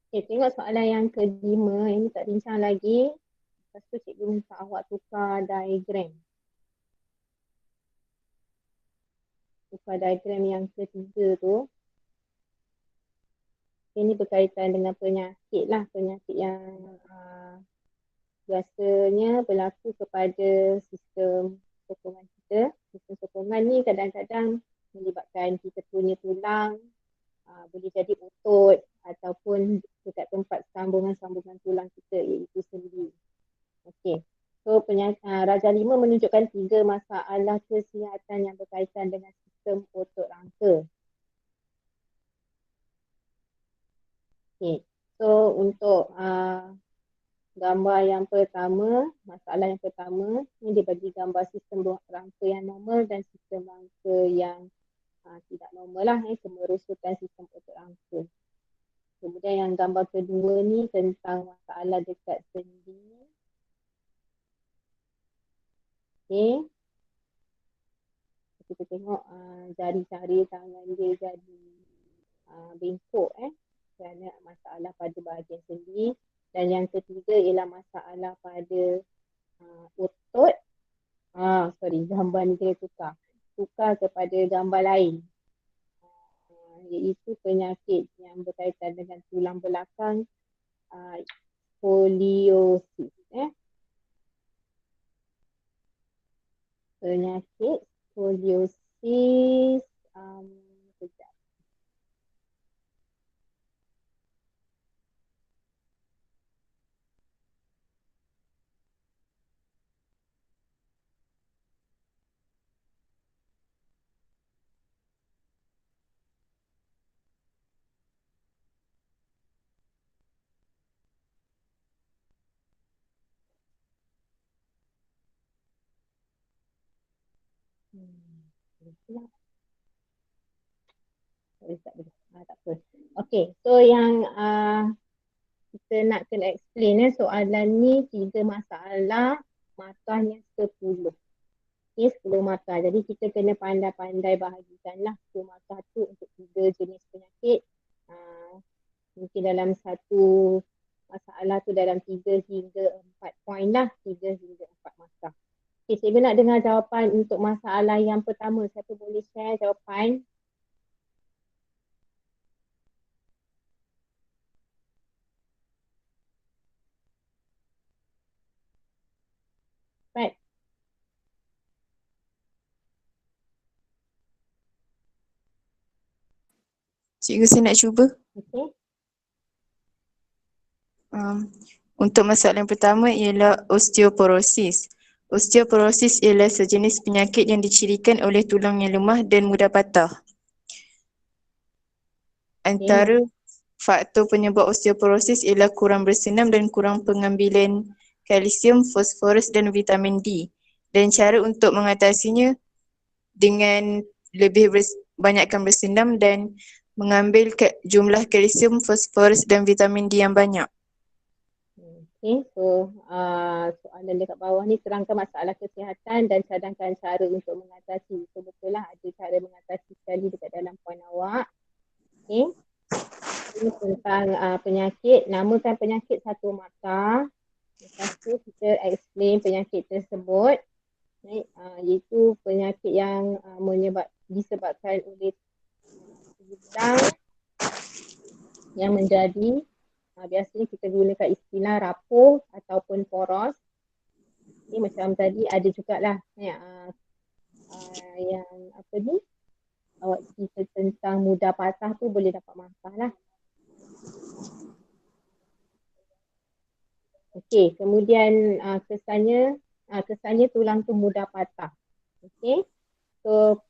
Okay, tengok soalan yang kelima. Ini tak bincang lagi. Lepas tu cikgu minta awak tukar diagram. Tukar diagram yang ketiga tu. Ini berkaitan dengan penyakit lah. Penyakit yang biasanya berlaku kepada sistem sokongan kita. Sistem sokongan ni kadang-kadang melibatkan kita punya tulang, boleh jadi otot ataupun dekat tempat sambungan-sambungan tulang kita iaitu sendi. Okey. So Raja 5 menunjukkan 3 masalah kesihatan yang berkaitan dengan sistem otot rangka. Okey. So untuk gambar yang pertama, masalah yang pertama, ni dia bagi gambar sistem rangka yang normal dan sistem rangka yang tidak normal lah, kemerosotan sistem otot rangka. Kemudian yang gambar kedua ni tentang masalah dekat sendi. Okay. Kita tengok jari-jari tangan dia jadi bengkok kerana masalah pada bahagian sendi. Dan yang ketiga ialah masalah pada otot. Gambar ni kena tukar. Tukar kepada gambar lain. Iaitu penyakit yang berkaitan dengan tulang belakang, skoliosis. Penyakit skoliosis. Sekejap. Tak apa. Okay, so yang kita nak kena explain soalan ni 3 masalah markahnya 10. Okay, 10 markah. Jadi kita kena pandai-pandai bahagikanlah 10 markah tu untuk 3 jenis penyakit. Mungkin dalam satu masalah tu dalam 3 hingga 4 poin lah. 3 hingga 4 markah. Okay, saya nak dengar jawapan untuk masalah yang pertama. Siapa boleh share jawapan? Right. Cikgu, saya nak cuba. Okay. Untuk masalah yang pertama ialah osteoporosis. Osteoporosis ialah sejenis penyakit yang dicirikan oleh tulang yang lemah dan mudah patah. Antara faktor penyebab osteoporosis ialah kurang bersenam dan kurang pengambilan kalsium, fosforus dan vitamin D. Dan cara untuk mengatasinya dengan lebih banyakkan bersenam dan mengambil jumlah kalsium, fosforus dan vitamin D yang banyak. Okay, so soalan dekat bawah ni terangkan masalah kesihatan dan cadangkan cara untuk mengatasi. So betul lah ada cara mengatasi sekali dekat dalam poin awak. Okay. Ini tentang penyakit. Namakan penyakit satu markah. Lepas tu kita explain penyakit tersebut. Iaitu penyakit yang disebabkan oleh tulang yang menjadi biasanya kita gunakan istilah rapuh ataupun poros. Ini macam tadi ada jugalah yang apa ni awak cerita tentang mudah patah tu boleh dapat markah lah. Okey, kemudian kesannya tulang tu mudah patah. Okey. So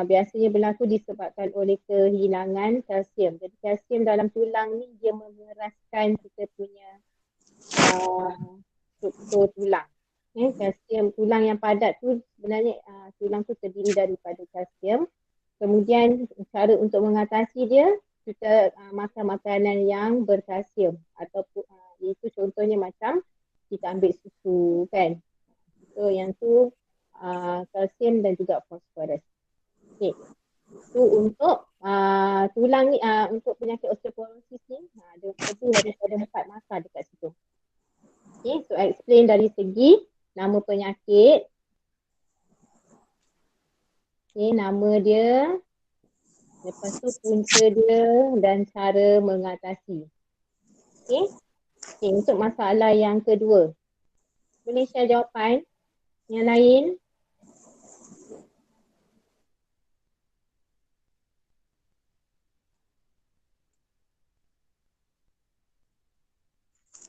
biasanya berlaku disebabkan oleh kehilangan kalsium. Jadi kalsium dalam tulang ni dia mengeraskan kita punya struktur tulang. Kalsium tulang yang padat tu sebenarnya tulang tu terdiri daripada kalsium. Kemudian cara untuk mengatasi dia, kita makan makanan yang berkalsium ataupun itu contohnya macam kita ambil susu kan. So yang tu kalsium dan juga fosforus. Okay. Itu untuk tulang ni untuk penyakit osteoporosis ni ada lebih daripada 4 masa dekat situ. Okay, so I explain dari segi nama penyakit. Okay, nama dia, lepas tu punca dia dan cara mengatasi. Okay, untuk masalah yang kedua, boleh share jawapan yang lain?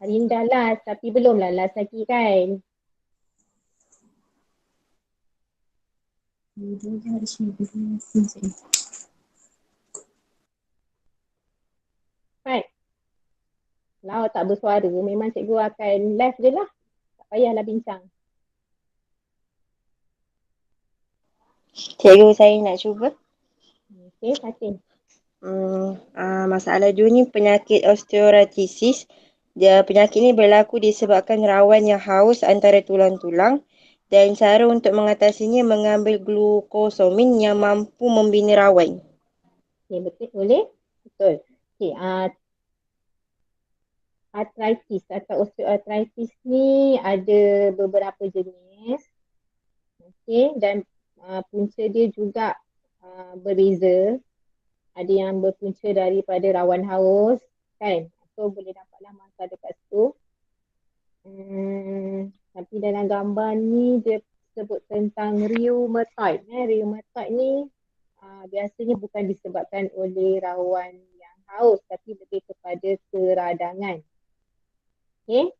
Harinda last, tapi belum lah last lagi kan? Right. Kalau tak bersuara, memang cikgu akan live je lah. Tak payahlah bincang. Cikgu, saya nak cuba. Okay, Fatin. Masalah 2 ni penyakit osteoartritis. Penyakit ni berlaku disebabkan rawan yang haus antara tulang-tulang dan cara untuk mengatasinya mengambil glukosamin yang mampu membina rawan. Okay, betul, boleh? Betul. Okay, arthritis atau osteoartritis ni ada beberapa jenis. Okay, dan punca dia juga berbeza. Ada yang berpunca daripada rawan haus, kan? So boleh dapatlah masa dekat situ. Tapi dalam gambar ni dia sebut tentang rheumatoid. Rheumatoid ni biasanya bukan disebabkan oleh rawan yang haus, tapi lebih kepada keradangan. Okay.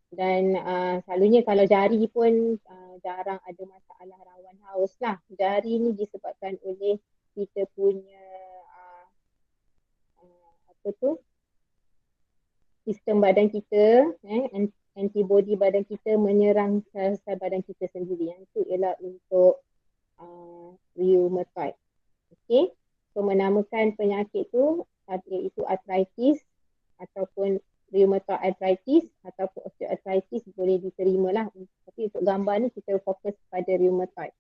Dan selalunya kalau jari pun jarang ada masalah rawan haus lah. Jari ni disebabkan oleh kita punya sistem badan kita, antibody badan kita menyerang sel-sel badan kita sendiri. Yang itu ialah untuk rheumatoid. Okay, so menamakan penyakit tu iaitu arthritis ataupun rheumatoid arthritis ataupun osteoarthritis boleh diterima lah. Tapi untuk gambar ni kita fokus pada rheumatoid.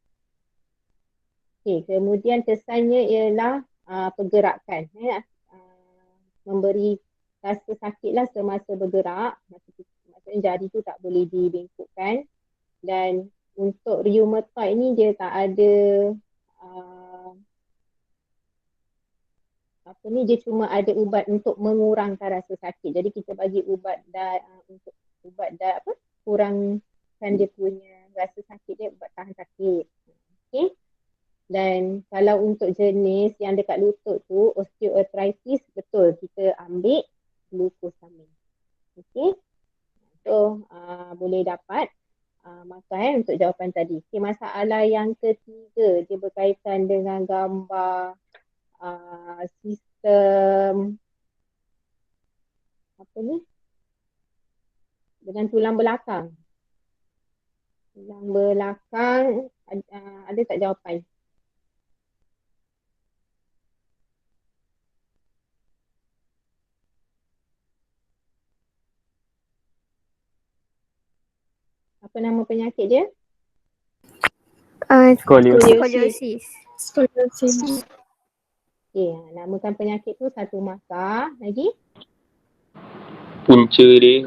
Okay, kemudian kesannya ialah pergerakan. Memberi rasa sakit lah semasa bergerak. Maksudnya jari tu tak boleh dibengkokkan. Dan untuk rheumatoid ni dia tak ada dia cuma ada ubat untuk mengurangkan rasa sakit. Jadi kita bagi ubat untuk kurangkan dia punya rasa sakit dia, ubat tahan sakit. Okay. Dan kalau untuk jenis yang dekat lutut tu, osteoarthritis, betul kita ambil glukosamin. Okay. So boleh dapat maka untuk jawapan tadi. Okay, masalah yang ketiga, dia berkaitan dengan gambar sistem dengan tulang belakang. Tulang belakang ada tak jawapan? Apa nama penyakit dia? Skoliosis. Okay, namakan penyakit tu satu masa. Lagi? Punca dia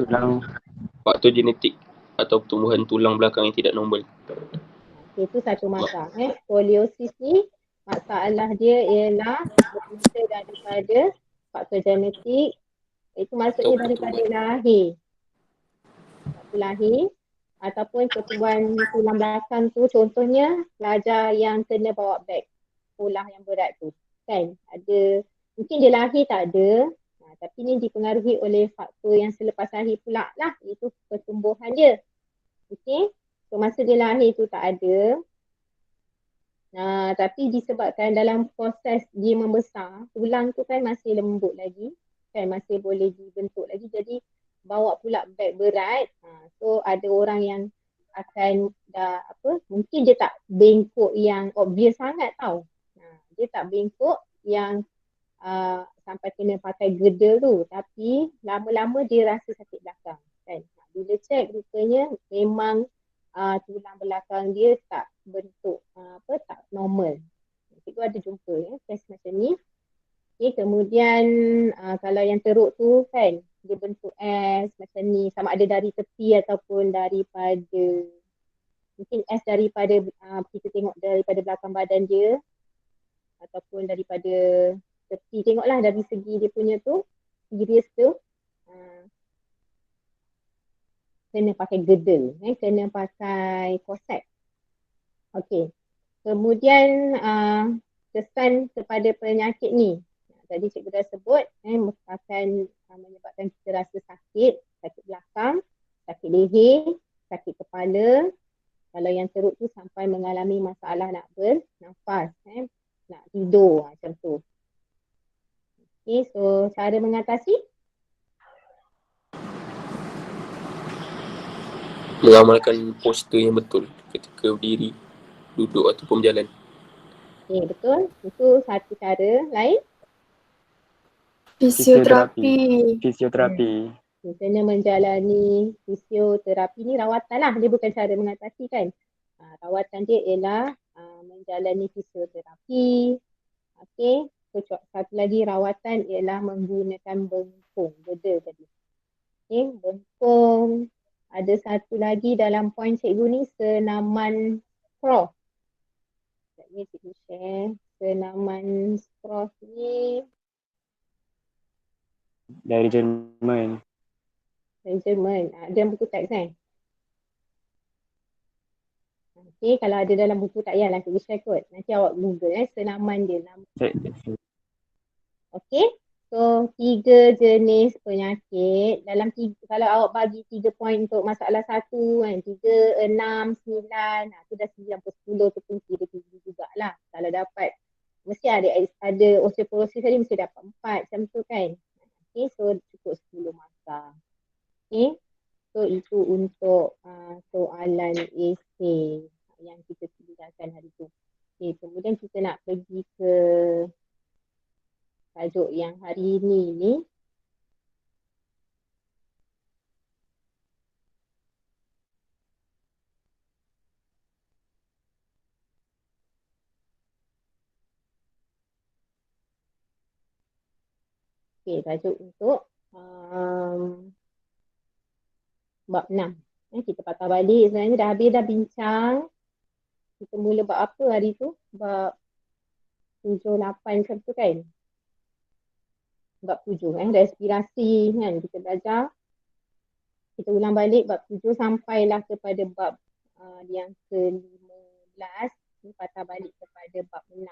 faktor genetik atau pertumbuhan tulang belakang yang tidak normal. Okay, itu satu masa. Skoliosis ni masalah dia ialah berpunca daripada faktor genetik. Itu maksudnya daripada lahir. Waktu lahir ataupun pertumbuhan tulang belakang tu, contohnya pelajar yang kena bawa beg sekolah yang berat tu, kan? Ada, mungkin dia lahir tak ada, tapi ni dipengaruhi oleh faktor yang selepas lahir pula lah, iaitu pertumbuhan dia. Okay, so masa dia lahir tu tak ada, tapi disebabkan dalam proses dia membesar, tulang tu kan masih lembut lagi, kan masih boleh dibentuk lagi, jadi bawa pula beg berat. So ada orang yang akan mungkin dia tak bengkok yang obvious sangat tau. Dia tak bengkok yang sampai kena pakai girdle tu, tapi lama-lama dia rasa sakit belakang, kan. Bila check rupanya memang tulang belakang dia tak bentuk tak normal. Cikgu ada jumpa kes macam ni. Okay, kemudian kalau yang teruk tu kan dia bentuk S macam ni, sama ada dari tepi ataupun daripada, mungkin S daripada kita tengok daripada belakang badan dia ataupun daripada tepi, tengoklah dari segi dia punya tu, iris tu, kena pakai girdle, kena pakai korset. Okey. Kemudian kesan kepada penyakit ni. Tadi cikgu dah sebut akan menyebabkan kita rasa sakit, sakit belakang, sakit leher, sakit kepala. Kalau yang teruk tu sampai mengalami masalah nak bernafas, nak tidur macam tu. Okay, so cara mengatasi? Mengamalkan postur yang betul ketika berdiri, duduk ataupun berjalan. Okay, betul. Itu satu cara. Lain? Fisioterapi. Kita kena menjalani fisioterapi ni rawatan lah. Dia bukan cara mengatasi kan. Rawatan dia ialah menjalani fisioterapi. Okay. So, satu lagi rawatan ialah menggunakan bengkung. Beda tadi. Okay. Bengkung. Ada satu lagi dalam poin cikgu ni, senaman cross. Sekejap cikgu share. Senaman cross ni. Dari Jerman. Dari Jerman. Ada buku teks kan? Okay, kalau ada dalam buku tak payahlah cikgu share kot. Nanti awak google senaman dia. Okay. So, 3 jenis penyakit. Dalam kalau awak bagi 3 poin untuk masalah 1 kan, 3, 6, 9, tu dah 9 per 10 tu pun kira tinggi jugalah. Kalau dapat, mesti ada osteoporosis tadi mesti dapat 4 macam tu kan. Okay, so cukup 10 markah. Okay, so itu untuk soalan esei yang kita tinggalkan hari tu. Okay, kemudian kita nak pergi ke tajuk yang hari ini ni. Okay, tajuk untuk bab 6. Kita patah balik, sebenarnya dah habis dah bincang. Kita mula bab apa hari tu? Bab 7, 8 macam tu kan? Bab 7 respirasi kan kita belajar. Kita ulang balik bab 7 sampailah kepada bab yang ke-15. Ni patah balik kepada bab 6.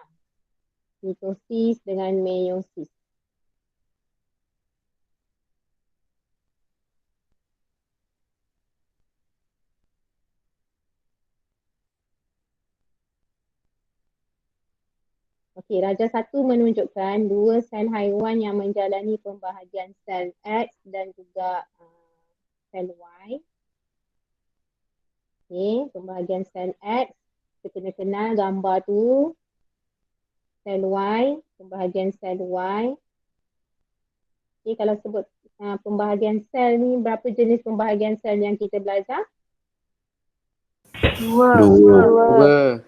Mitosis dengan meiosis. Okey, Raja 1 menunjukkan 2 sel haiwan yang menjalani pembahagian sel X dan juga sel Y. Okey, pembahagian sel X, kita kena kenal gambar tu. Sel Y, pembahagian sel Y. Okey, kalau sebut pembahagian sel ni, berapa jenis pembahagian sel yang kita belajar? 2.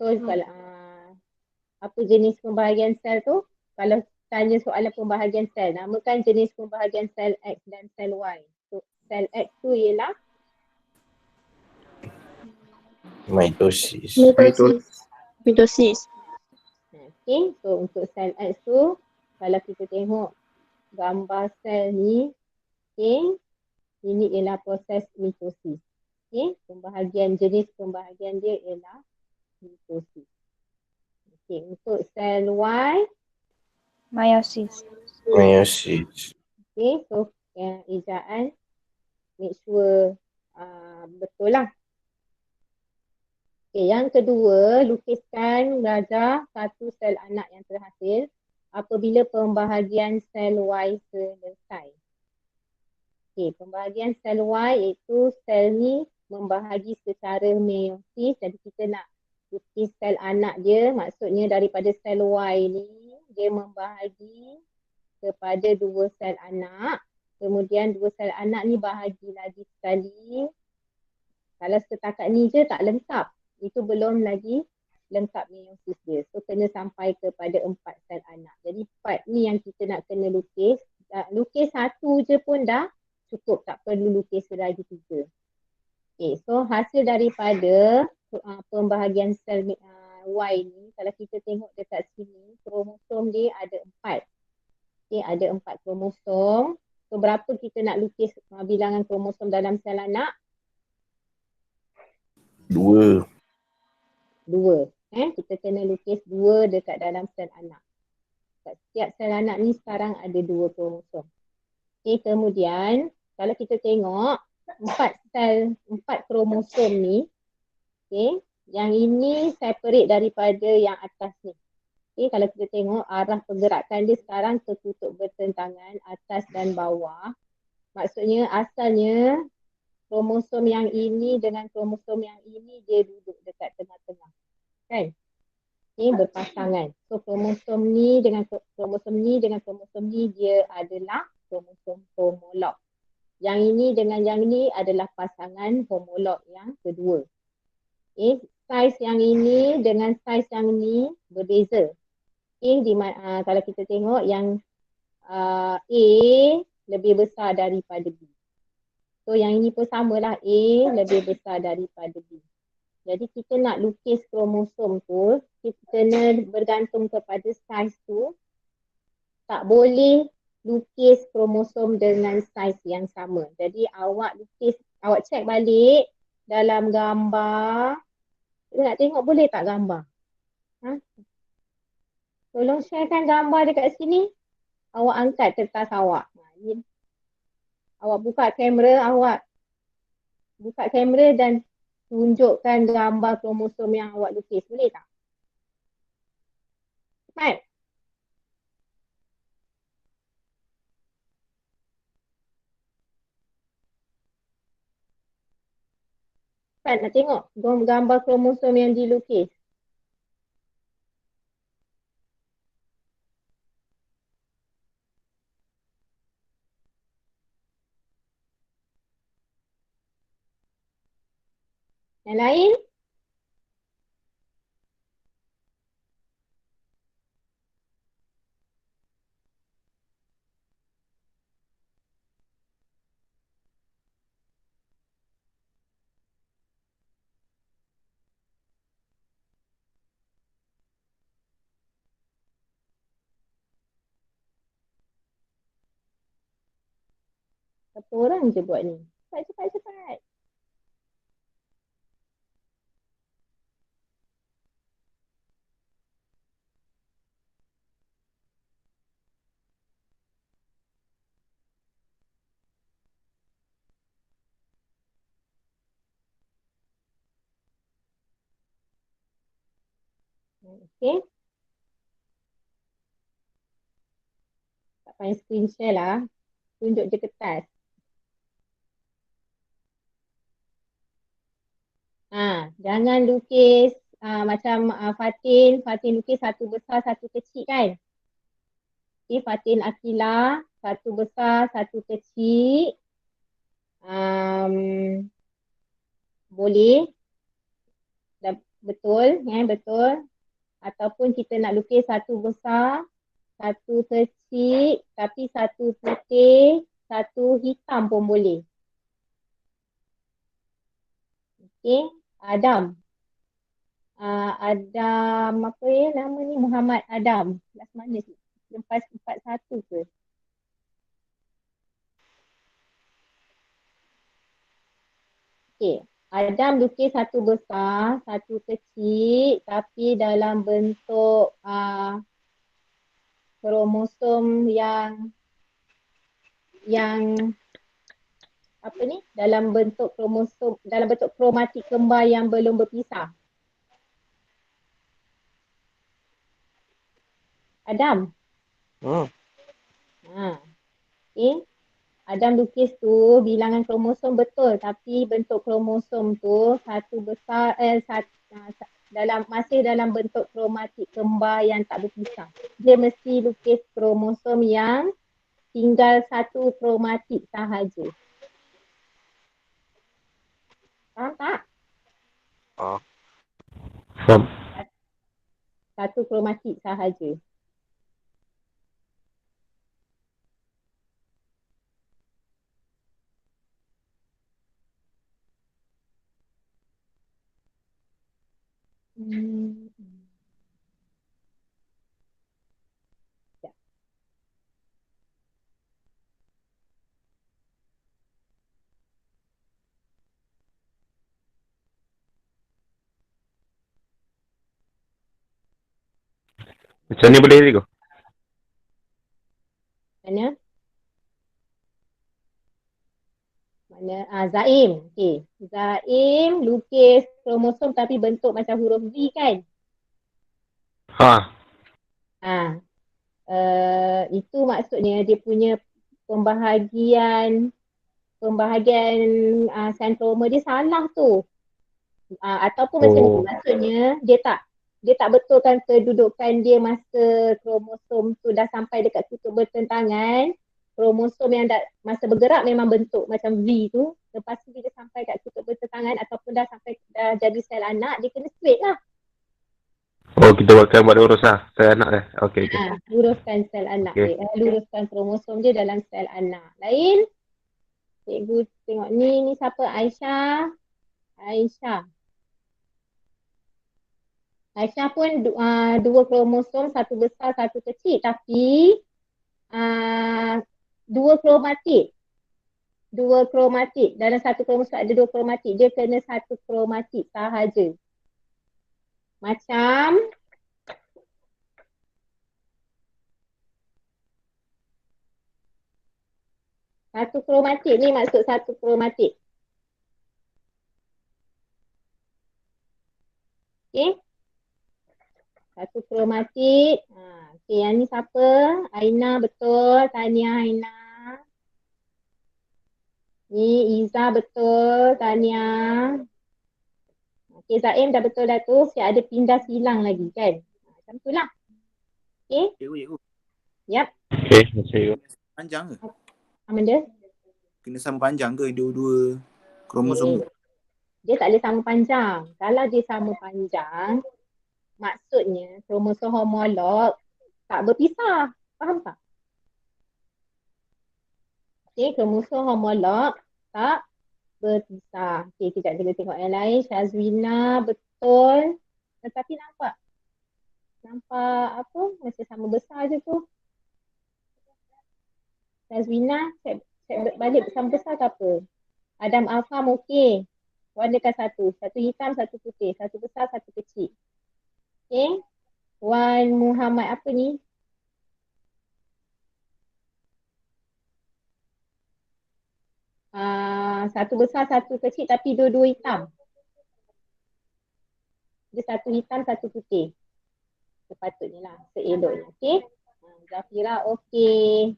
So, kalau apa jenis pembahagian sel tu? Kalau tanya soalan pembahagian sel, namakan jenis pembahagian sel X dan sel Y. So, sel X tu ialah Mitosis. okay. So, untuk sel X tu, kalau kita tengok gambar sel ni, okay, ini ialah proses mitosis. Okay, jenis pembahagian dia ialah mitosis. Okay, untuk sel Y, Meiosis. okay, so ejaan make sure betul lah. Okay, yang kedua, lukiskan Raja satu sel anak yang terhasil apabila pembahagian sel Y selesai. Okay, pembahagian sel Y iaitu sel ni membahagi secara meiosis, jadi kita nak lukis sel anak dia, maksudnya daripada sel Y ni dia membahagi kepada 2 sel anak, kemudian 2 sel anak ni bahagi lagi sekali. Kalau setakat ni je tak lengkap, itu belum lagi lengkap meiosis dia. So kena sampai kepada 4 sel anak. Jadi 4 ni yang kita nak kena lukis. Lukis satu je pun dah cukup, tak perlu lukis lagi 3. Okay, so hasil daripada pembahagian sel Y ni, kalau kita tengok dekat sini, kromosom dia ada 4. Okay, ada 4 kromosom. So berapa kita nak lukis bilangan kromosom dalam sel anak? 2. 2. Kita kena lukis 2 dekat dalam sel anak. Setiap sel anak ni sekarang ada 2 kromosom. Okay, kemudian kalau kita tengok 4 kromosom ni, okay, yang ini separate daripada yang atas ni. Okay, kalau kita tengok arah pergerakan dia sekarang tertutup bertentangan atas dan bawah. Maksudnya asalnya kromosom yang ini dengan kromosom yang ini dia duduk dekat tengah-tengah. Kan? Okay, berpasangan. So kromosom ni dengan kromosom ni dengan kromosom ni dia adalah kromosom homolog. Yang ini dengan yang ini adalah pasangan homolog yang kedua. Okay, saiz yang ini dengan saiz yang ini berbeza. Okay, kalau kita tengok yang A lebih besar daripada B. So yang ini pun samalah, A lebih besar daripada B. Jadi kita nak lukis kromosom tu, kita kena bergantung kepada saiz tu. Tak boleh lukis kromosom dengan saiz yang sama. Jadi awak cek balik dalam gambar. Kita nak tengok boleh tak gambar? Tolong sharekan gambar dekat sini. Awak angkat kertas awak. Awak buka kamera dan tunjukkan gambar kromosom yang awak lukis. Boleh tak? Cepat. Cepat nak tengok gambar kromosom yang dilukis. Yang lain? Satu orang je buat ni. Cepat. Okay. Tak payah screen share lah. Tunjuk je kertas. Jangan lukis macam Fatin lukis satu besar, satu kecil kan? Okay, Fatin Akila, satu besar, satu kecil. Boleh. Betul, betul. Ataupun kita nak lukis satu besar, satu kecil, tapi satu putih, satu hitam pun boleh. Okay, Adam. Adam apa nama ni? Muhammad Adam. Kelas mana sih? Lepas 41 ke? Okay. Adam lukis satu besar, satu kecil, tapi dalam bentuk kromosom yang apa ni? Dalam bentuk kromatik kembar yang belum berpisah. Adam. Okay. Adam lukis tu bilangan kromosom betul, tapi bentuk kromosom tu satu besar masih dalam bentuk kromatik kembar yang tak berpisah. Dia mesti lukis kromosom yang tinggal satu kromatik sahaja. Faham tak? Faham. satu kromatik sahaja. Sekejap. Macam ni boleh Rico? Mana? Zaim. Okey. Zaim lukis kromosom tapi bentuk macam huruf V kan? Ha. Itu maksudnya dia punya pembahagian sentroma dia salah tu. Ataupun macam ni, maksudnya dia tak betulkan kedudukan dia masa kromosom tu dah sampai dekat kutub bertentangan. Kromosom yang masa bergerak memang bentuk macam V tu. Lepas tu dia sampai kat kutub bertentangan ataupun dah jadi sel anak, dia kena straight lah. Oh, kita buat urus lah. Sel anak dia. Okey. Luruskan sel anak dia. Luruskan kromosom dia dalam sel anak. Lain? Cikgu tengok ni siapa? Aisyah pun dua kromosom, satu besar, satu kecil. Tapi dua kromatik. Dalam satu kromosom ada dua kromatik. Dia kena satu kromatik sahaja. Macam satu kromatik ni maksud satu kromatik. Okey. Satu kromatik. Okey, yang ni siapa? Aina betul. Tahniah Aina. Ni Iza betul. Tahniah. Okey, Zaim dah betul dah tu. Siap ada pindah silang lagi kan? Macam tu lah. Okey. Cikgu. Yap. Okey, cikgu. Panjang ke? Apa benda? Kena sama panjang ke dua-dua kromosom tu? Dia tak boleh sama panjang. Kalau dia sama panjang, maksudnya kromosom homolog tak berpisah. Faham tak? Okey, kromosom homolog tak berpisah. Okey, kejap kita tengok yang lain. Syazwina betul. Tetapi nampak apa? Macam sama besar je tu. Syazwina, check balik sama besar ke apa? Adam Alfam okey. Warnakan satu. Satu hitam, satu putih. Satu besar, satu kecil. Okey. Wan Muhammad apa ni? Satu besar, satu kecil tapi dua-dua hitam. Dia satu hitam, satu putih. Sepatutnya lah. Seeloknya. Okey. Zafira okey.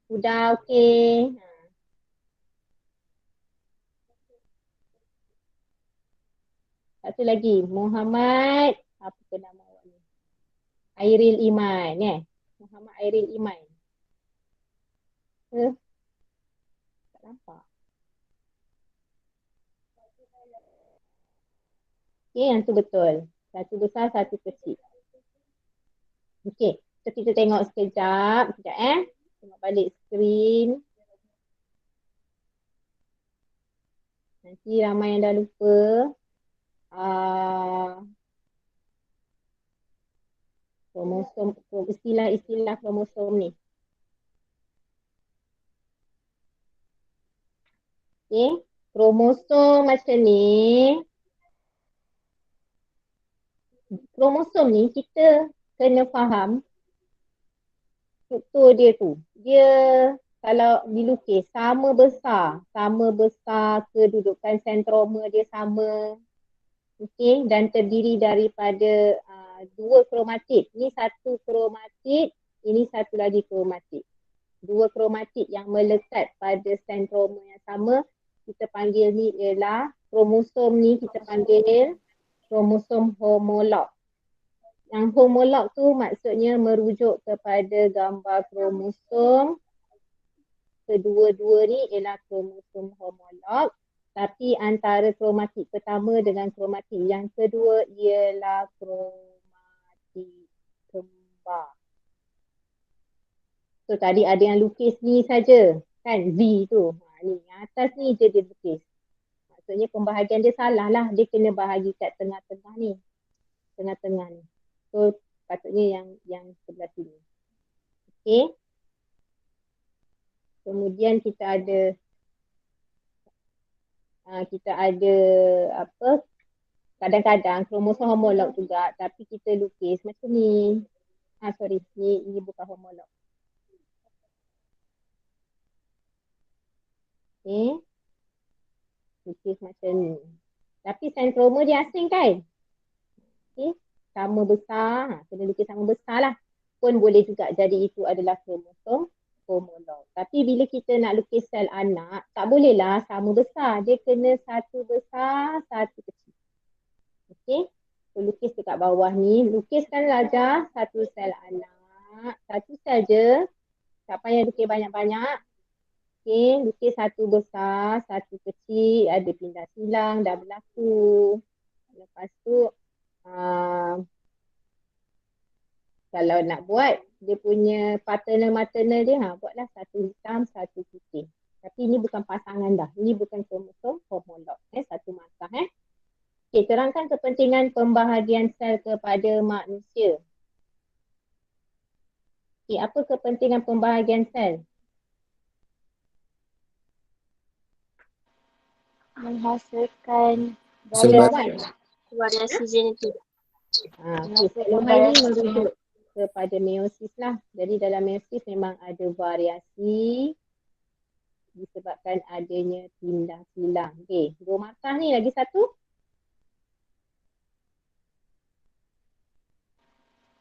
Sudah okey. Satu lagi. Muhammad. Apa nama awak ni? Airil Iman. Muhammad Airil Iman. Tak nampak. Okey, yang tu betul. Satu besar, satu kecil. Okey, so kita tengok sekejap. Tengok balik skrin. Nanti ramai yang dah lupa. Kromosom, istilah kromosom ni. Okey, kromosom macam ni. Kromosom ni kita kena faham struktur dia tu. Dia kalau dilukis sama besar kedudukan sentroma dia sama. Okey, dan terdiri daripada dua kromatik. Ni satu kromatik, ini satu lagi kromatik. Dua kromatik yang melekat pada sentroma yang sama, kita panggil ni ialah kromosom ni kita panggil kromosom homolog. Yang homolog tu maksudnya merujuk kepada gambar kromosom. Kedua-dua ni ialah kromosom homolog. Tapi antara kromatik pertama dengan kromatik yang kedua ialah kromatik adik kembar. So tadi ada yang lukis ni saja, kan, V tu. Ni yang atas ni je dia lukis. Maksudnya pembahagian dia salah lah. Dia kena bahagi kat tengah-tengah ni. Tengah-tengah ni. So patutnya yang sebelah sini. Okay. Kemudian kita ada apa, kadang-kadang kromosom homolog juga, tapi kita lukis macam ni. Sorry, ni bukan homolog. Okay. Lukis macam ni. Tapi sentroma dia asing kan? Okay. Sama besar. Kena lukis sama besar lah. Pun boleh juga jadi itu adalah kromosom homolog. Tapi bila kita nak lukis sel anak, tak bolehlah sama besar. Dia kena satu besar, satu kecil. Okay. So, lukis dekat bawah ni. Lukiskan saja satu sel anak. Satu sel je. Tak payah lukis banyak-banyak. Okay. Lukis satu besar, satu kecil. Ada pindah silang, dah berlaku. Lepas tu, kalau nak buat dia punya paternal-maternal dia, buatlah satu hitam, satu putih. Tapi ini bukan pasangan dah. Ini bukan kromosom homolog. Satu markah. Okay, terangkan kepentingan pembahagian sel kepada manusia. Okay, apa kepentingan pembahagian sel? Menghasilkan variasi genetik. Okay, selama ini merujuk kepada meiosis lah. Jadi dalam meiosis memang ada variasi disebabkan adanya pindah silang. Okay, 2 markah ni, lagi satu.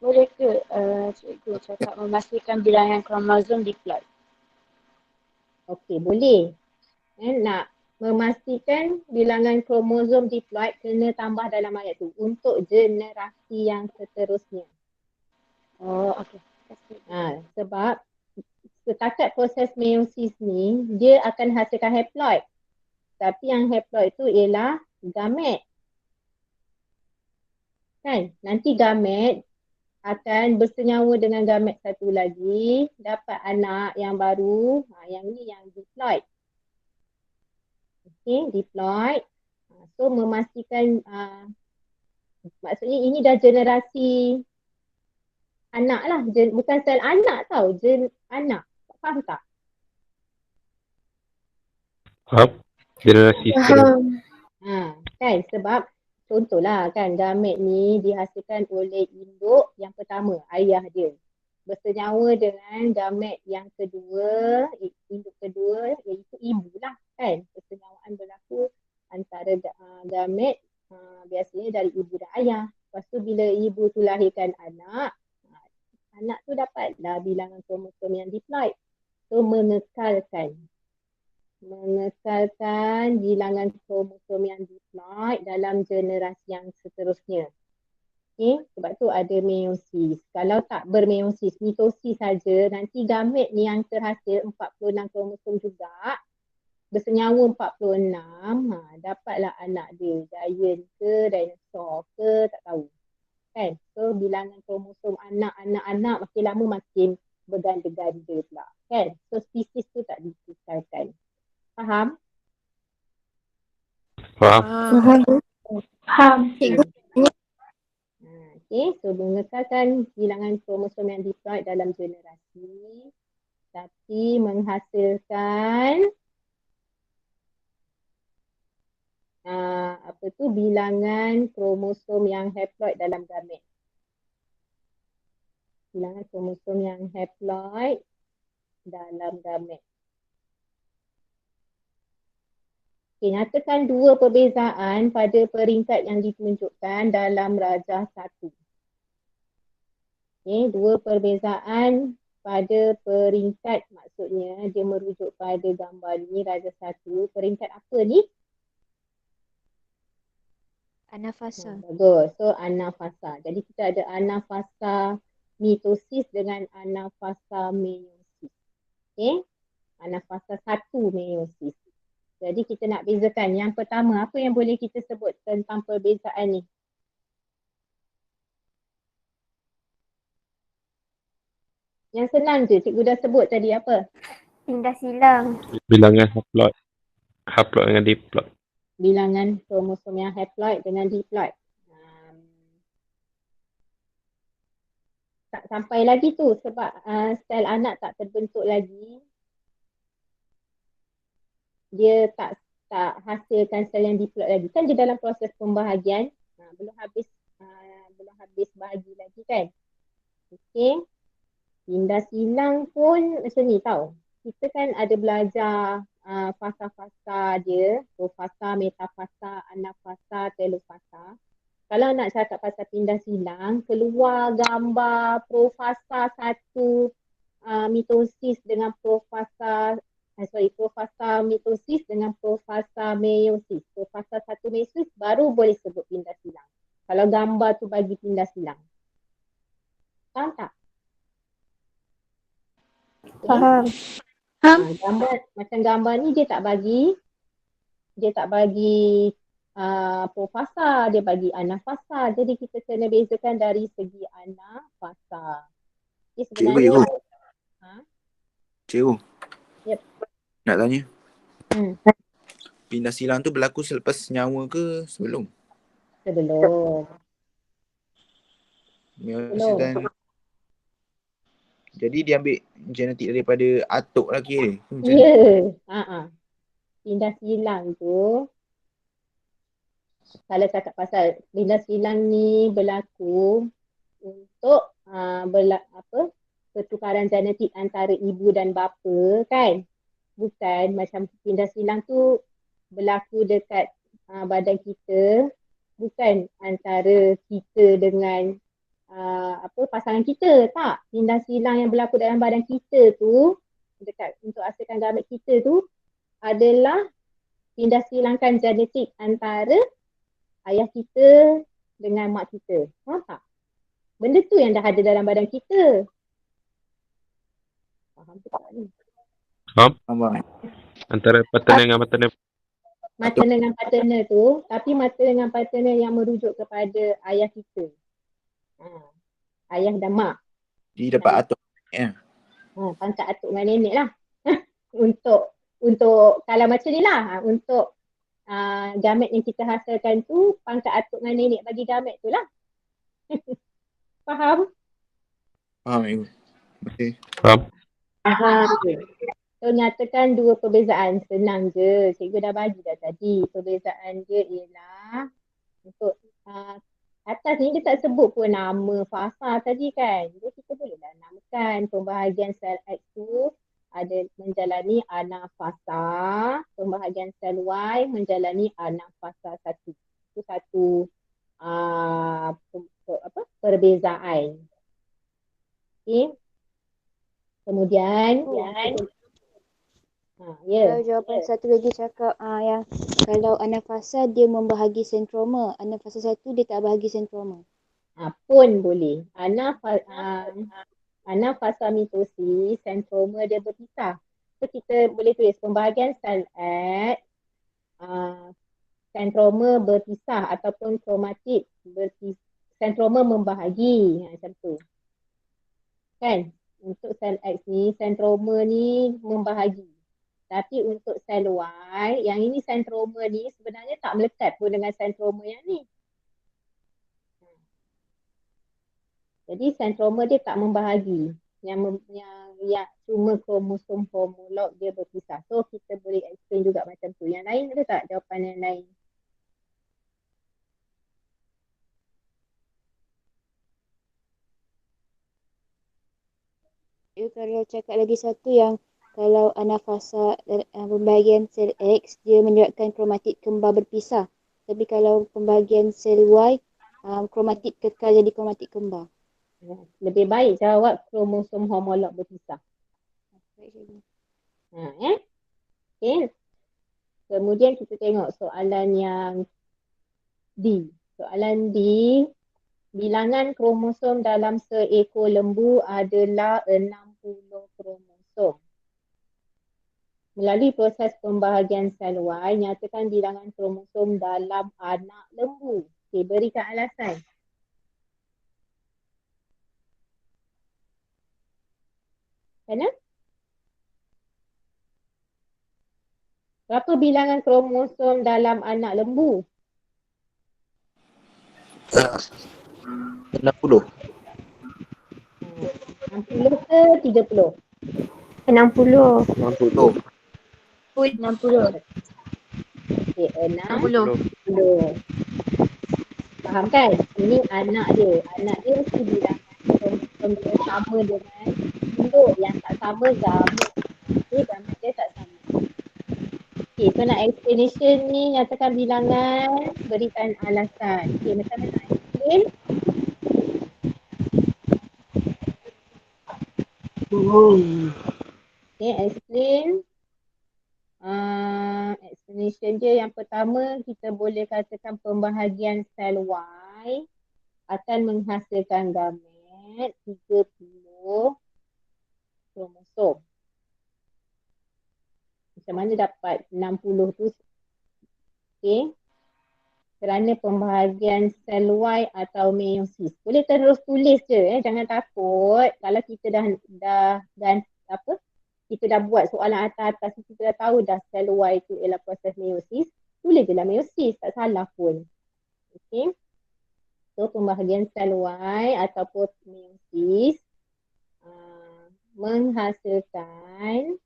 Boleh ke cikgu cakap memastikan bilangan kromosom diploid? Okey, boleh. Nak memastikan bilangan kromosom diploid kena tambah dalam ayat tu untuk generasi yang seterusnya. Oh, okey. Sebab setakat proses meiosis ni, dia akan hasilkan haploid. Tapi yang haploid tu ialah gamet. Kan? Nanti gamet akan bersenyawa dengan gamet satu lagi, dapat anak yang baru, yang ni yang diploid. Okay, diploid. So memastikan, maksudnya ini dah generasi anak lah, bukan sel anak tau, anak. Faham tak? Faham? Generasi Kan, sebab contohlah kan, gamet ni dihasilkan oleh induk yang pertama, ayah dia. Bersenyawa dengan gamet yang kedua, induk kedua, iaitu ibu lah kan. Persenyawaan berlaku antara gamet biasanya dari ibu dan ayah. Lepas tu bila ibu tu lahirkan anak, anak tu dapatlah bilangan kromosom yang diploid. So mengekalkan bilangan kromosom yang diploid dalam generasi yang seterusnya. Okay, sebab tu ada meiosis. Kalau tak bermeiosis, mitosis saja, nanti gamet ni yang terhasil 46 kromosom juga, bersenyawa 46, dapatlah anak dia, giant ke, dinosaur ke, tak tahu. Kan? So bilangan kromosom anak-anak makin lama makin berganda-ganda pula. Kan? So spesies tu tak dikekalkan. Faham? Faham? Faham. Okay, so mengekalkan bilangan kromosom yang diploid dalam generasi, tapi menghasilkan bilangan kromosom yang haploid dalam gamet. Bilangan kromosom yang haploid dalam gamet. Okay, nyatakan 2 perbezaan pada peringkat yang ditunjukkan dalam rajah 1. Okay, 2 perbezaan pada peringkat, maksudnya dia merujuk pada gambar ni, rajah 1. Peringkat apa ni? Anafasa. Bagus. So anafasa. Jadi kita ada anafasa mitosis dengan anafasa meiosis. Okay. Anafasa 1 meiosis. Jadi kita nak bezakan. Yang pertama, apa yang boleh kita sebut tentang perbezaan ni? Yang senang je, cikgu dah sebut tadi apa? Pindah silang. Bilangan haploid. Haploid dengan diploid. Bilangan kromosom yang haploid dengan diploid. Tak sampai lagi tu sebab sel anak tak terbentuk lagi. Dia tak hasilkan sel yang diploid lagi. Kan dia dalam proses pembahagian. Belum habis bahagi lagi kan. Okey. Pindah silang pun macam ni tau. Kita kan ada belajar fasa-fasa dia. Profasa, metafasa, anafasa, telofasa. Kalau nak cakap pasal pindah silang, keluar gambar profasa 1 mitosis dengan profasa mitosis dengan profasa meiosis. Profasa 1 meiosis baru boleh sebut pindah silang. Kalau gambar tu bagi pindah silang. Faham tak? Faham. Macam gambar ni dia tak bagi profasa, dia bagi anafasa. Jadi kita kena bezakan dari segi anafasa. Jadi sebenarnya Cikgu. Yep. Nak tanya. Pindah silang tu berlaku selepas senyawa ke sebelum? Sebelum. Jadi dia ambil genetik daripada atuk lelaki dia? Ya. Pindah silang tu, kalau cakap pasal pindah silang ni berlaku untuk pertukaran genetik antara ibu dan bapa kan. Bukan macam pindah silang tu berlaku dekat badan kita, bukan antara kita dengan pasangan kita, tak. Pindah silang yang berlaku dalam badan kita tu, dekat untuk hasilkan gamet kita tu adalah pindah silangkan genetik antara ayah kita dengan mak kita. Faham tak? Benda tu yang dah ada dalam badan kita. Faham tak ni? Faham? Antara paternal dengan maternal. Maternal dengan paternal tu, tapi maternal dengan paternal yang merujuk kepada ayah kita. Ayah dan mak. Dia dapat atuk. Pangkat atuk dengan nenek lah. Untuk kalau macam ni lah, untuk gamet yang kita hasilkan tu, pangkat atuk dengan nenek bagi gamet tu lah. Faham? Faham, Ibu. Okay. Faham. So nyatakan dua perbezaan, senang je. Cikgu dah bagi dah tadi. Perbezaan dia ialah untuk atas ni dia tak sebut pun nama fasa tadi kan. Jadi kita bolehlah namakan pembahagian sel X tu ada menjalani anafasa, pembahagian sel Y menjalani anafasa 1. Itu satu perbezaan. Okay. Kemudian Kalau jawapan satu lagi cakap yang kalau anafasa dia membahagi sentroma, anafasa 1 dia tak bahagi sentroma. Pun boleh. Anafasa mitosis, sentroma dia berpisah. So kita boleh tulis pembahagian sel X, sentroma berpisah ataupun kromatid berpisah. Sentroma membahagi, macam tu. Kan? Untuk sel X ni, sentroma ni membahagi. Tapi untuk sel Y, yang ini sentroma ni sebenarnya tak melekat pun dengan sentroma yang ni. Jadi sentroma dia tak membahagi. Yang cuma kromosom homolog dia berpisah. So kita boleh explain juga macam tu. Yang lain ada tak jawapan yang lain? Kalau cakap lagi satu yang kalau anafasa pembahagian sel X dia menyebabkan kromatid kembar berpisah. Tapi kalau pembahagian sel Y kromatid kekal jadi kromatid kembar. Lebih baik jawab kromosom homolog berpisah. Okay. Kemudian kita tengok soalan yang D. Soalan D, bilangan kromosom dalam seekor lembu adalah 60 kromosom. Melalui proses pembahagian sel Y, nyatakan bilangan kromosom dalam anak lembu. Okay, berikan alasan. Kan? Berapa bilangan kromosom dalam anak lembu? 60. 60 ke 30? 60. 60. 60. Okey, 60. 60. Faham kan? Ini anak dia. Anak dia mesti bilangan kromosom dia sama dengan induk. Yang tak sama gamet. Okey, gamet dia tak sama. Okey, so nak explanation ni nyatakan bilangan, berikan alasan. Okey, macam mana nak explain? Okay, explain. Explanation dia yang pertama, kita boleh katakan pembahagian sel Y akan menghasilkan gamet 30 kromosom. Macam mana dapat 60 tu? Okay. Kerana pembahagian sel Y atau meiosis. Boleh terus tulis je, jangan takut. Kalau kita dah apa? Kita dah buat soalan atas-atas, kita dah tahu dah sel Y itu ialah proses meiosis. Tulis je lah meiosis, tak salah pun. Okay. So pembahagian sel Y ataupun meiosis menghasilkan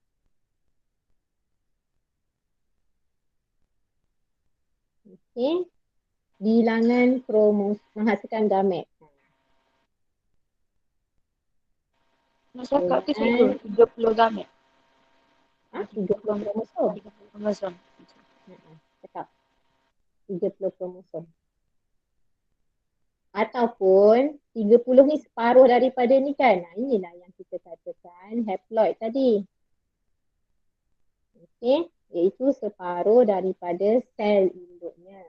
bilangan kromosom, menghasilkan gamet. Masa kat tu cikgu 30 gamet. 30 kromosom. 30 kromosom. Cakap 30 kromosom. Ataupun 30 ni separuh daripada ni kan. Inilah yang kita katakan haploid tadi. Okey, iaitu separuh daripada sel induknya.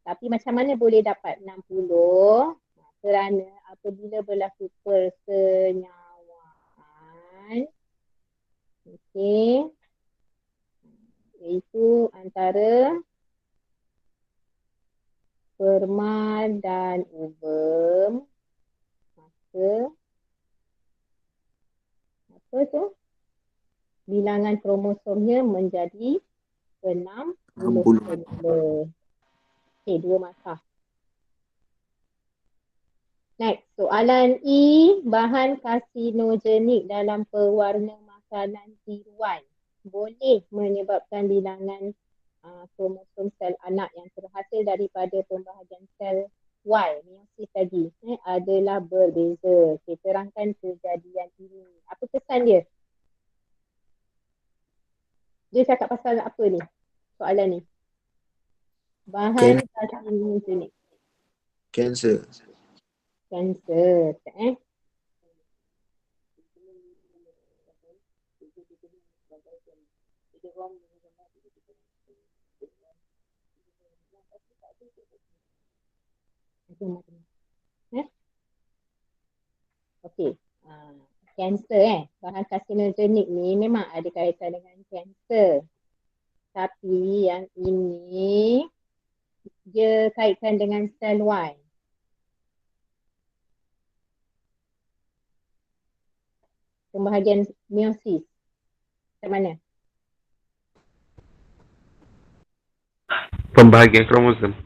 Tapi macam mana boleh dapat 60? Kerana apabila berlaku persenyawaan, okey, iaitu antara sperma dan ovum, maka apa tu? Bilangan kromosomnya menjadi 60. Okey, 2 markah. Next, soalan E, bahan karsinogenik dalam pewarna makanan tiruan boleh menyebabkan bilangan kromosom sel anak yang terhasil daripada pembahagian sel Y, meiosis tadi, adalah berbeza. Okay, terangkan kejadian ini. Apa kesan dia? Dia cakap pasal apa ni? Soalan ni. Bahan karsinogenik. Cancer. Cancer. Okey. Kanser bahan karsinogenik ni memang ada kaitan dengan kanser. Tapi yang ini dia kaitkan dengan sel Y. Pembahagian meiosis. Macam mana? Pembahagian kromosom.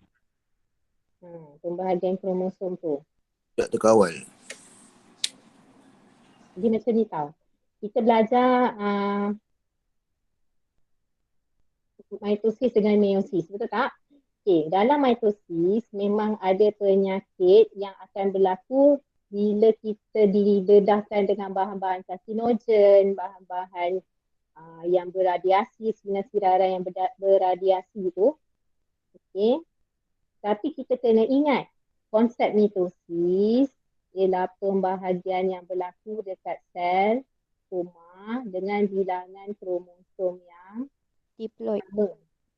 Pembahagian kromosom tu. Tak terkawal. Dia macam ni tau. Kita belajar mitosis dengan meiosis, betul tak? Okay, dalam mitosis memang ada penyakit yang akan berlaku bila kita didedahkan dengan bahan-bahan karsinogen, bahan-bahan yang beradiasi, sinar siraran yang beradiasi tu. Okay. Tapi kita kena ingat konsep mitosis ialah pembahagian yang berlaku dekat sel soma dengan bilangan kromosom yang diploid.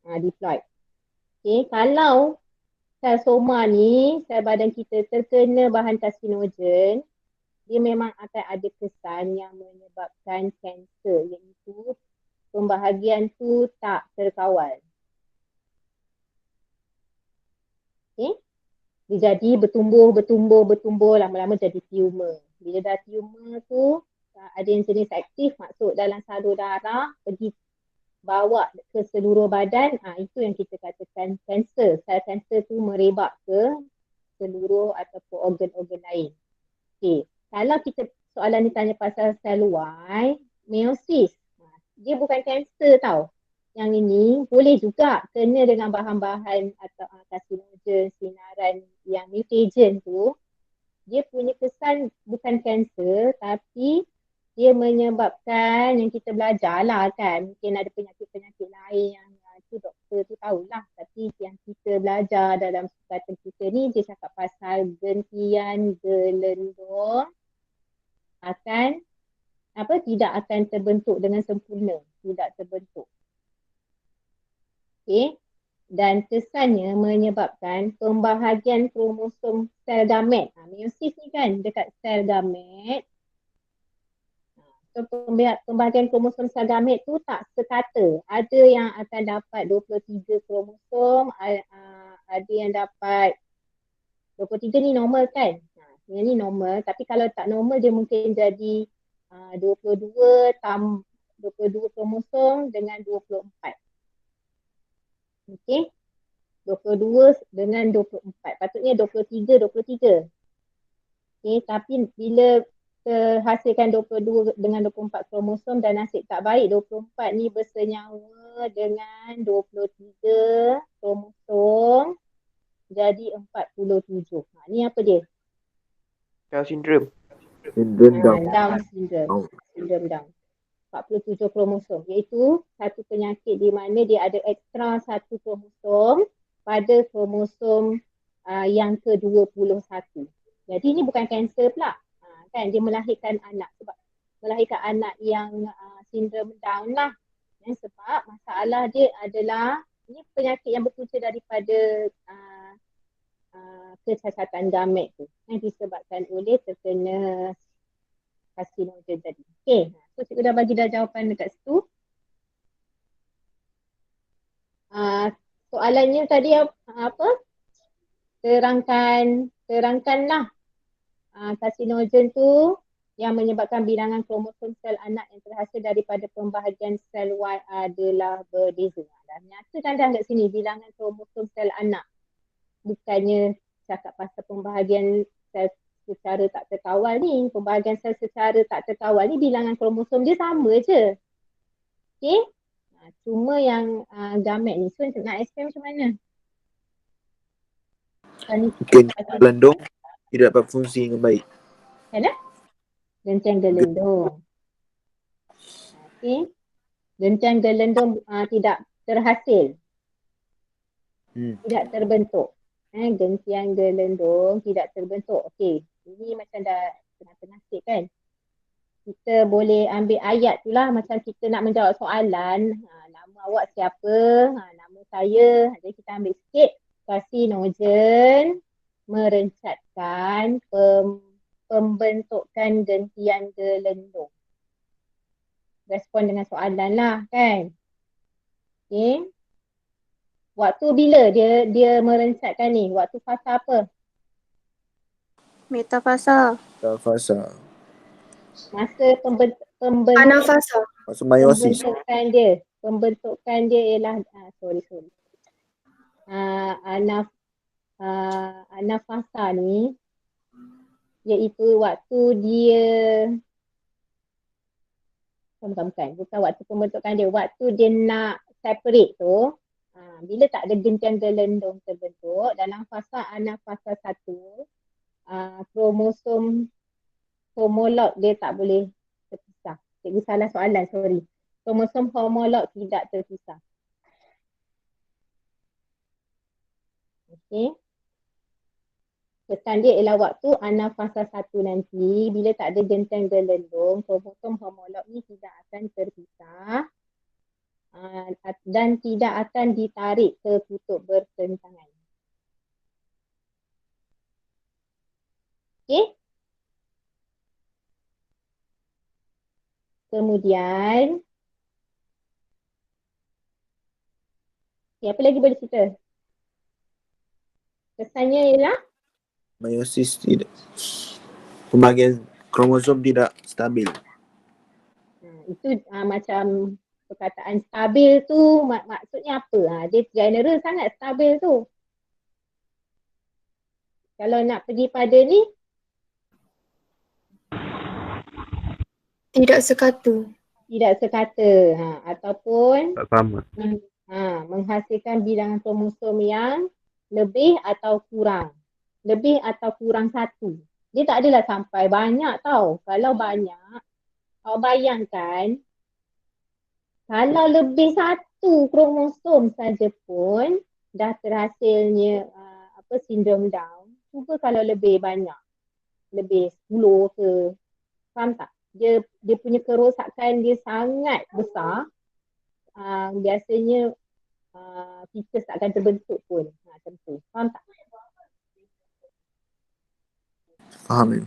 Diploid. Okay, kalau sel soma ni, sel badan kita terkena bahan karsinogen, dia memang akan ada kesan yang menyebabkan kanser, iaitu pembahagian tu tak terkawal. Okay. Dia jadi bertumbuh, lama-lama jadi tumor. Bila dah tumor tu, ada yang jenis aktif masuk dalam salur darah, pergi bawa ke seluruh badan, itu yang kita katakan kanser. Sel kanser tu merebak ke seluruh ataupun organ-organ lain. Okey, kalau kita soalan ni tanya pasal sel Y, meiosis, dia bukan kanser tau. Yang ini boleh juga kena dengan bahan-bahan atau karsinogen, sinaran yang mutagen tu. Dia punya kesan bukan kanser tapi dia menyebabkan yang kita belajar lah kan. Mungkin ada penyakit-penyakit lain yang tu doktor tu tahulah. Tapi yang kita belajar dalam sukatan kita ni dia cakap pasal gentian gelendong akan tidak akan terbentuk dengan sempurna. Tidak terbentuk. Okay. Dan kesannya menyebabkan pembahagian kromosom sel gamet. Meiosis ni kan dekat sel gamet. So, pembahagian kromosom sel gamet tu tak sekata. Ada yang akan dapat 23 kromosom, ada yang dapat 23 ni normal kan? Yang ni normal, tapi kalau tak normal dia mungkin jadi 22 kromosom dengan 24. Okey. 22 dengan 24. Patutnya 23. Okey, tapi bila terhasilkan 22 dengan 24 kromosom dan nasib tak baik, 24 ni bersenyawa dengan 23 kromosom jadi 47. Ni apa dia? Down syndrome. Down syndrome. Syndrome Down. 47 kromosom, iaitu satu penyakit di mana dia ada ekstra satu kromosom pada kromosom yang ke-21. Jadi ini bukan kanser pula. Kan dia melahirkan anak, sebab melahirkan anak yang sindrom Down lah. Sebab masalah dia adalah ini penyakit yang berpunca daripada kecacatan gamet tu yang disebabkan oleh terkena karsinogen tadi. Okey, so cikgu dah bagi jawapan dekat situ. Soalannya tadi apa? Terangkanlah karsinogen tu yang menyebabkan bilangan kromosom sel anak yang terhasil daripada pembahagian sel Y adalah berbeza. Dan nyatakan dah kat sini bilangan kromosom sel anak. Bukannya cakap pasal pembahagian sel secara tak terkawal ni. Pembahagian sel secara tak terkawal ni bilangan kromosom dia sama je. Okey? Cuma yang gamet ni. So nak explain macam mana? Mungkin gelendong tidak dapat fungsi dengan baik. Kenapa? Gencang gelendong. Okey. Gencang gelendong tidak terhasil. Tidak terbentuk. Gentian gelendong tidak terbentuk. Okey. Ini macam dah tengah-tengah sikit kan. Kita boleh ambil ayat tu lah macam kita nak menjawab soalan. Nama awak siapa? Nama saya. Jadi kita ambil sikit. Karsinogen merencatkan pembentukan gentian gelendong. Respon dengan soalan lah kan. Okay. Waktu bila dia merencatkan ni? Waktu fasa apa? Metafasa. Fasa. Masa pembentukan Anafasa. Masa meiosis. Pembentukan dia ialah anafasa ni iaitu waktu dia bukan waktu pembentukan dia, waktu dia nak separate tu, bila tak ada gentian gelendong terbentuk dalam fasa anafasa 1, kromosom homolog dia tak boleh terpisah. Cikgu salah soalan, sorry. Kromosom homolog tidak terpisah. Okey. Kesan dia ialah waktu anafasa 1 nanti, bila tak ada gentian gelendong, kromosom homolog ni tidak akan terpisah dan tidak akan ditarik ke kutub bertentangan. Okey. Kemudian, apa lagi boleh cerita? Kesannya ialah Meiosis tidak. Pembahagian kromosom tidak stabil. Itu macam perkataan stabil tu maksudnya apa? Dia general sangat stabil tu. Kalau nak pergi pada ni, Tidak sekata. tidak sekata. Ataupun Tak sama. menghasilkan bilangan kromosom yang lebih atau kurang. Lebih atau kurang satu. Dia tak adalah sampai banyak tau. Kalau banyak, kau bayangkan kalau lebih satu kromosom saja pun dah terhasilnya sindrom Down. Cuba kalau lebih banyak. Lebih 10 ke. Faham tak? Dia punya kerosakan dia sangat besar. Biasanya fetus tak akan terbentuk pun. Macam tu. Faham tak? Faham ya?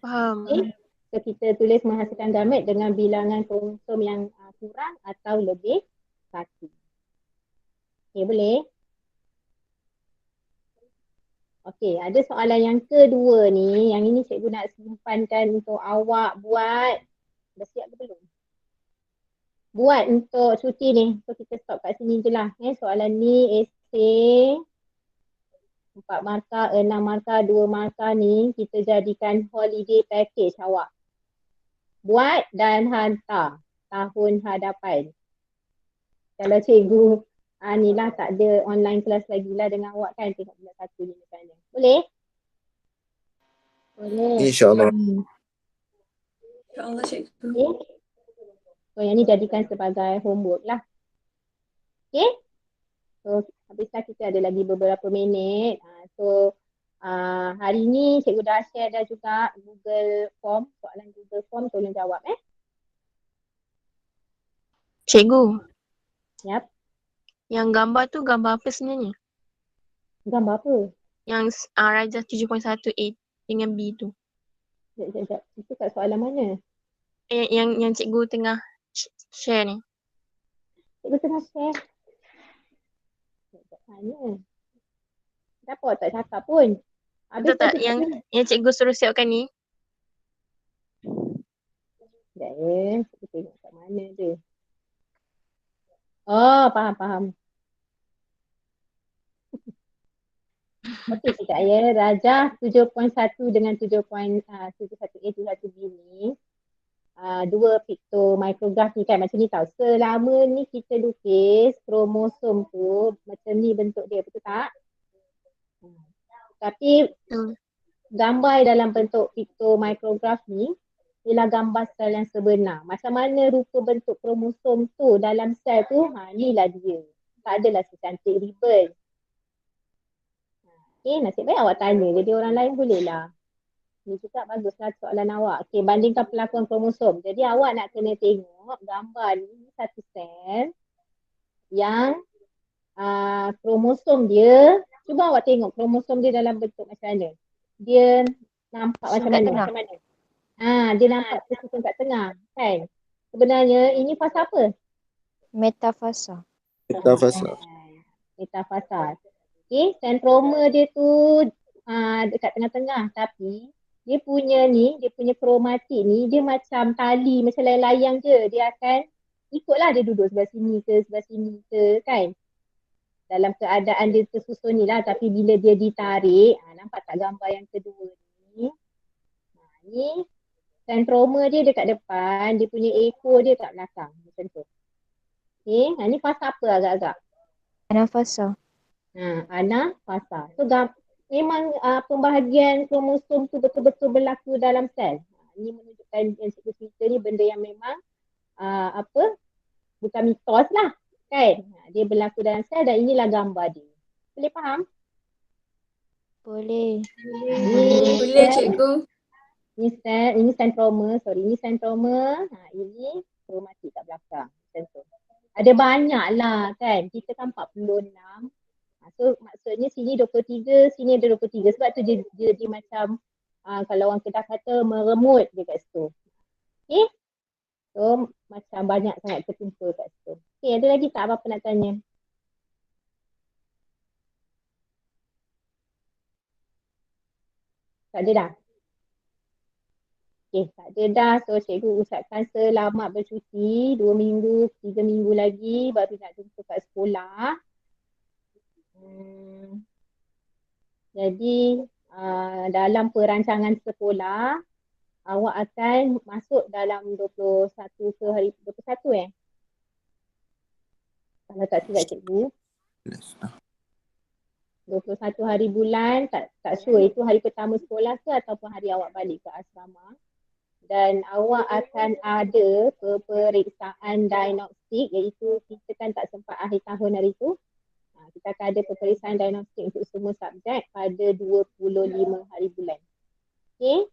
Faham. Okay. So kita tulis menghasilkan gamet dengan bilangan kromosom yang kurang atau lebih satu. Okay, boleh? Okay, ada soalan yang kedua ni. Yang ini cikgu nak simpankan untuk awak buat. Dah siap ke belum? Buat untuk cuti ni. So kita stop kat sini je lah. Soalan ni esei 4 markah, 6 markah, 2 markah ni kita jadikan holiday package awak. Buat dan hantar tahun hadapan. Kalau cikgu ni lah tak ada online kelas lagi lah dengan awak kan. Tengok bulan 1 ni macam mana. Boleh? Boleh. InsyaAllah. InsyaAllah cikgu. Okay. So yang ni jadikan sebagai homework lah. Okay. So habislah kita ada lagi beberapa minit. So hari ni cikgu dah share dah juga Google Form. Soalan Google Form tolong jawab Cikgu, Yap. yang gambar tu gambar apa sebenarnya? Gambar apa? Yang Rajah 7.1A dengan B tu. Sekejap. Itu kat soalan mana? Yang cikgu tengah share ni. Cikgu tengah share. Sekejap mana? Kenapa awak tak cakap pun? Betul tak? Yang cikgu suruh siapkan ni. Sekejap ya. Cikgu tengok kat mana dia. Oh, faham. Okey, sekejap ya. Rajah 7.1 dengan 7.1A, 7.1B ni. Dua pictomicrograph ni kan macam ni tau. Selama ni kita lukis kromosom tu macam ni bentuk dia, betul tak? Tapi gambar dalam bentuk pictomicrograph ni ialah gambar sel yang sebenar. Macam mana rupa bentuk kromosom tu dalam sel tu, inilah dia. Tak adalah secantik ribbon. Okay, nasib baik awak tanya. Jadi orang lain boleh lah. Ni juga baguslah soalan awak. Okay, bandingkan pelakuan kromosom. Jadi awak nak kena tengok gambar ni satu sel yang kromosom dia, cuba awak tengok kromosom dia dalam bentuk macam mana. Dia nampak macam mana? Dia nampak tersusun kat tengah kan. Sebenarnya ini fasa apa? Metafasa. Metafasa. Okay, sentroma dia tu dekat tengah-tengah tapi dia punya kromatik ni dia macam tali, macam layang-layang je. Dia akan ikutlah dia duduk sebelah sini ke kan. Dalam keadaan dia tersusun ni lah, tapi bila dia ditarik, nampak tak gambar yang kedua ni? Ni sentroma dia dekat depan, dia punya ekor dia kat belakang macam tu. Okay, ni fasa apa agak-agak? Anafasa. Anafasa. So memang pembahagian kromosom tu betul-betul berlaku dalam sel. Ini menunjukkan yang cikgu cerita ni benda yang memang bukan mitos lah kan. Dia berlaku dalam sel dan inilah gambar dia. Boleh faham? Boleh. Boleh cikgu. Ini sentroma, ini sentroma, ini kromatik kat belakang. Macam tu. Ada banyak lah kan, kita kan 46. So maksudnya sini 23, sini ada 23. Sebab tu dia macam kalau orang Kedah kata meremut dia kat situ. Okay? So macam banyak sangat terkumpul kat situ. Okay, ada lagi tak apa-apa nak tanya? Tak ada dah? Okey, tak ada dah. So cikgu ucapkan selamat bercuti 2 minggu, 3 minggu lagi baru nak jumpa kat sekolah. Jadi dalam perancangan sekolah awak akan masuk dalam 21 ke hari 21 kalau tak silap cikgu. 21 hari bulan, tak sure itu hari pertama sekolah ke ataupun hari awak balik ke asrama. Dan awak akan ada peperiksaan diagnostik, iaitu kita kan tak sempat akhir tahun hari tu. Kita akan ada peperiksaan diagnostik untuk semua subjek pada 25 hari bulan. Okey.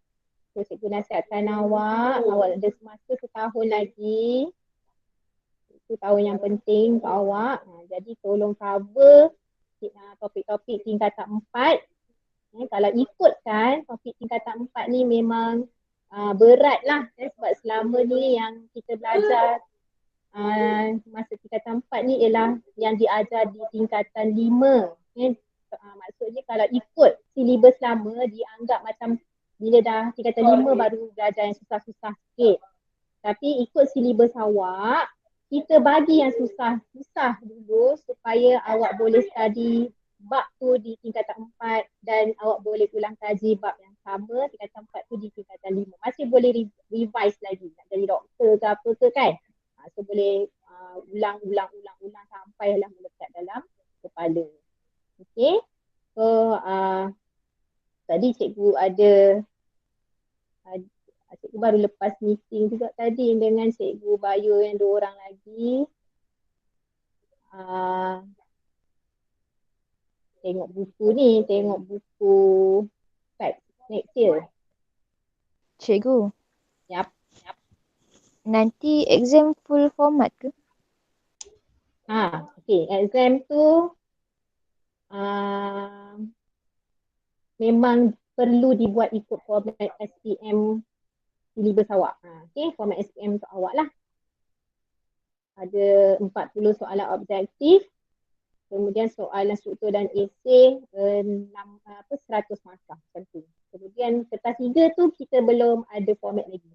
So cikgu nasihatkan awak ada semasa setahun lagi. Itu tahun yang penting untuk awak. Jadi tolong cover topik-topik tingkatan 4. Kalau ikutkan topik tingkatan 4 ni memang berat lah sebab selama ni yang kita belajar masa tingkatan 4 ni ialah yang diajar di tingkatan 5. Maksudnya kalau ikut silibus lama dianggap macam bila dah tingkatan 5 baru belajar yang susah-susah sikit. Tapi ikut silibus awak, kita bagi yang susah-susah dulu supaya awak boleh study bab tu di tingkatan 4 dan awak boleh ulang kaji bab yang sama tingkatan 4 tu di tingkatan 5. Masih boleh revise lagi nak jadi doktor ke apa ke kan. So boleh ulang sampailah melekat dalam kepala. Okay. So tadi cikgu cikgu baru lepas meeting juga tadi dengan cikgu Bayu yang 2 orang lagi. Tengok buku teks next year. Cikgu, Yap. nanti exam full format ke? Okay. Exam tu memang perlu dibuat ikut format SPM silibus awak. Okay, format SPM untuk awak lah. Ada 40 soalan objektif. Kemudian soalan struktur dan esei 100 markah macam tu. Kemudian kertas 3 tu kita belum ada format lagi.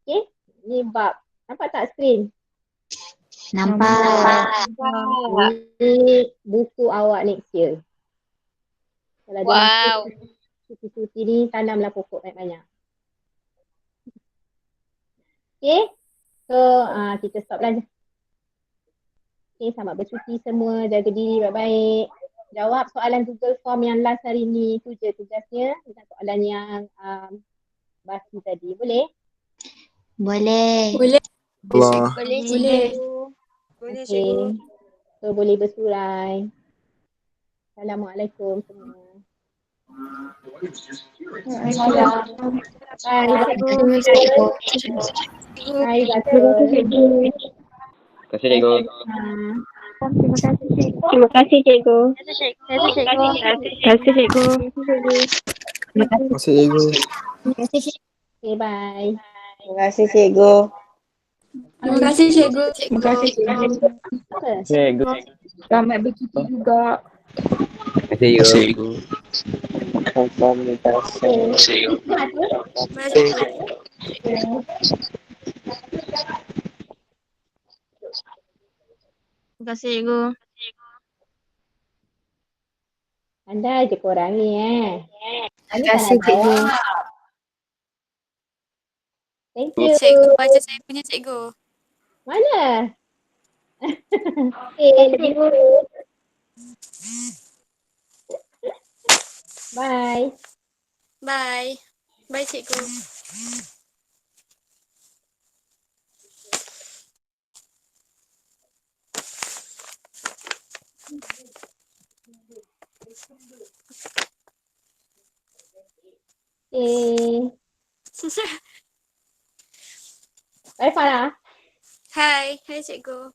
Okay, ni bab. Nampak tak skrin? Nampak. Ini buku awak next year. Kalau ada masa cuti ni tanamlah pokok banyak-banyak. Okay, so kita stop lah. Okay, selamat bercuti semua, jaga diri baik-baik. Jawab soalan Google Form yang last hari ni, tu je tugasnya. Dengan soalan yang baki tadi, boleh? Boleh. Boleh. Okay, so boleh bersurai. Assalamualaikum semua. Bye. Terima kasih cikgu. Terima kasih cikgu. Okay, bye. Terima kasih cikgu. Terima kasih cikgu. Cikgu. Selamat bercuti juga. Terima kasih cikgu. Terima kasih cikgu. Anda je korang ni Terima kasih cikgu. Thank you. Cikgu baca saya punya cikgu. Mana? Cikgu. Bye. Bye. Bye cikgu. Bye Farah. Hai cikgu.